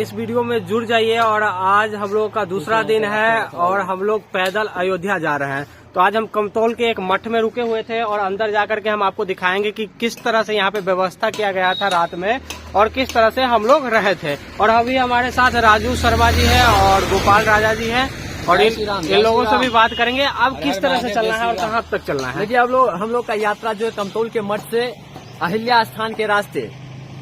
इस वीडियो में जुड़ जाइए। और आज हम लोग का दूसरा दिन है और हम लोग पैदल अयोध्या जा रहे हैं। तो आज हम कमतौल के एक मठ में रुके हुए थे और अंदर जाकर के हम आपको दिखाएंगे कि किस तरह से यहाँ पे व्यवस्था किया गया था रात में और किस तरह से हम लोग रहे थे। और अभी हमारे साथ राजू शर्मा जी है और गोपाल राजा जी है और इन लोगों से भी बात करेंगे अब किस तरह से चलना है और कहाँ तक चलना है। देखिए हम लोग का यात्रा जो है कमतौल के मठ से अहिल्या स्थान के रास्ते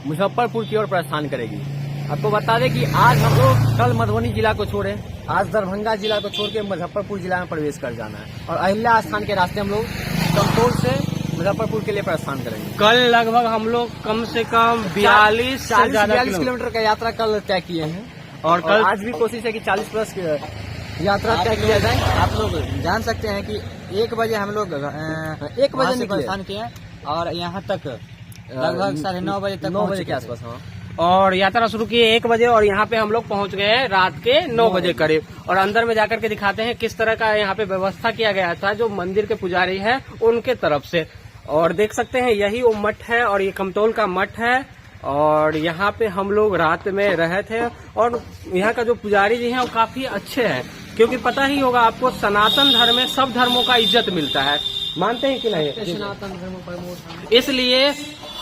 मुजफ्फरपुर की ओर प्रस्थान करेगी। आपको बता दें कि आज हम लोग कल मधुबनी जिला को छोड़े, आज दरभंगा जिला को छोड़ के मुजफ्फरपुर जिला में प्रवेश कर जाना है और अहिल्या स्थान के रास्ते हम लोग कमतौल से मुजफ्फरपुर के लिए प्रस्थान करेंगे। कल लगभग हम लोग कम से कम 42 किलोमीटर का यात्रा कल तय किए हैं और कल आज भी कोशिश है कि 40 प्लस यात्रा तय किया जाए। आप लोग जान सकते हैं कि 1 बजे हम लोग 1 बजे प्रस्थान किए और यहाँ तक लगभग 9:30 बजे तक 9 बजे के आसपास। और यात्रा शुरू की 1 बजे और यहाँ पे हम लोग पहुँच गए हैं रात के 9 बजे करीब। और अंदर में जाकर के दिखाते हैं किस तरह का यहाँ पे व्यवस्था किया गया था जो मंदिर के पुजारी है उनके तरफ से। और देख सकते हैं यही वो मठ है और ये कमतौल का मठ है और यहाँ पे हम लोग रात में रहे थे। और यहाँ का जो पुजारी जी हैं वो काफी अच्छे हैं क्योंकि पता ही होगा आपको सनातन धर्म में सब धर्मों का इज्जत मिलता है, मानते हैं कि नहीं? सनातन धर्म इसलिए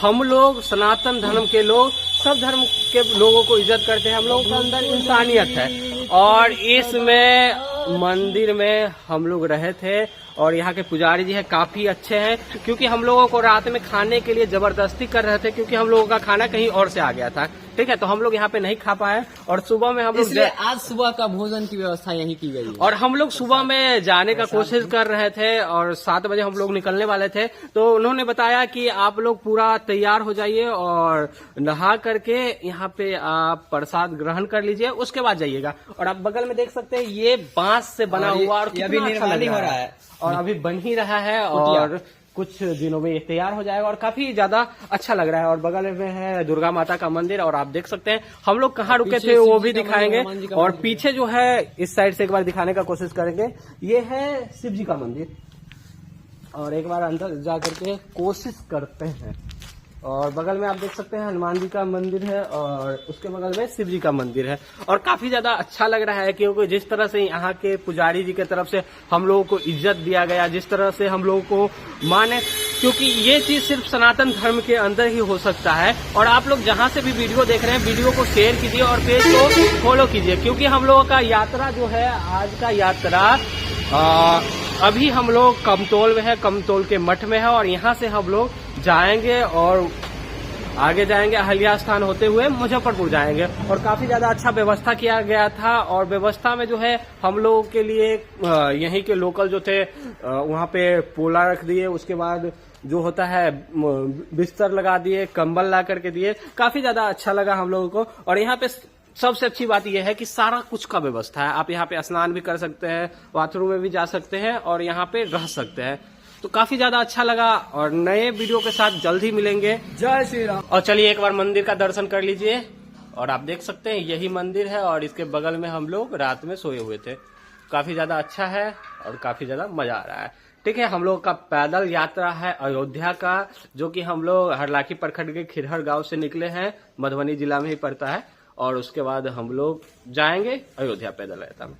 हम लोग सनातन धर्म के लोग सब धर्म के लोगों को इज्जत करते हैं। हम लोगों के अंदर इंसानियत है और इसमें मंदिर में हम लोग रहे थे और यहाँ के पुजारी जी हैं काफी अच्छे हैं क्योंकि हम लोगों को रात में खाने के लिए जबरदस्ती कर रहे थे क्योंकि हम लोगों का खाना कहीं और से आ गया था। ठीक है, तो हम लोग यहाँ पे नहीं खा पाए और सुबह में हम लोग आज सुबह का भोजन की व्यवस्था यही की गई है। और हम लोग सुबह में जाने का कोशिश कर रहे थे और 7 बजे हम लोग निकलने वाले थे। तो उन्होंने बताया कि आप लोग पूरा तैयार हो जाइए और नहा करके यहाँ पे आप प्रसाद ग्रहण कर लीजिए, उसके बाद जाइएगा। और आप बगल में देख सकते हैं ये बांस से बना हुआ और अभी निर्माण हो रहा है और अभी बन ही रहा है और कुछ दिनों में ये तैयार हो जाएगा और काफी ज्यादा अच्छा लग रहा है। और बगल में है दुर्गा माता का मंदिर और आप देख सकते हैं हम लोग कहाँ रुके थे वो भी दिखाएंगे। और पीछे जो है इस साइड से एक बार दिखाने का कोशिश करेंगे, ये है शिव जी का मंदिर और एक बार अंदर जा करके कोशिश करते हैं। और बगल में आप देख सकते हैं हनुमान जी का मंदिर है और उसके बगल में शिव जी का मंदिर है और काफी ज्यादा अच्छा लग रहा है क्योंकि जिस तरह से यहाँ के पुजारी जी की तरफ से हम लोगों को इज्जत दिया गया, जिस तरह से हम लोगों को माने, क्योंकि ये चीज सिर्फ सनातन धर्म के अंदर ही हो सकता है। और आप लोग जहाँ से भी वीडियो देख रहे हैं वीडियो को शेयर कीजिए और पेज को फॉलो कीजिए क्योंकि हम लोगों का यात्रा जो है आज का यात्रा अभी हम लोग कमतौल में है, कमतौल के मठ में है और यहाँ से हम लोग जाएंगे और आगे जाएंगे अहिल्या स्थान होते हुए मुजफ्फरपुर जाएंगे। और काफी ज्यादा अच्छा व्यवस्था किया गया था और व्यवस्था में जो है हम लोगों के लिए यहीं के लोकल जो थे वहाँ पे पोला रख दिए, उसके बाद जो होता है बिस्तर लगा दिए, कंबल ला करके दिए, काफी ज्यादा अच्छा लगा हम लोगों को। और यहाँ पे सबसे अच्छी बात यह है कि सारा कुछ का व्यवस्था है, आप यहाँ पे स्नान भी कर सकते हैं, बाथरूम में भी जा सकते हैं और यहाँ पे रह सकते हैं। तो काफी ज्यादा अच्छा लगा और नए वीडियो के साथ जल्द ही मिलेंगे। जय श्री राम। और चलिए एक बार मंदिर का दर्शन कर लीजिए। और आप देख सकते हैं यही मंदिर है और इसके बगल में हम लोग रात में सोए हुए थे। काफी ज्यादा अच्छा है और काफी ज्यादा मजा आ रहा है। ठीक है, हम लोग का पैदल यात्रा है अयोध्या का, जो कि हम लोग हरलाखी प्रखंड के खिरहर गांव से निकले हैं, मधुबनी जिला में ही पड़ता है। और उसके बाद हम लोग जाएंगे अयोध्या पैदल यात्रा में।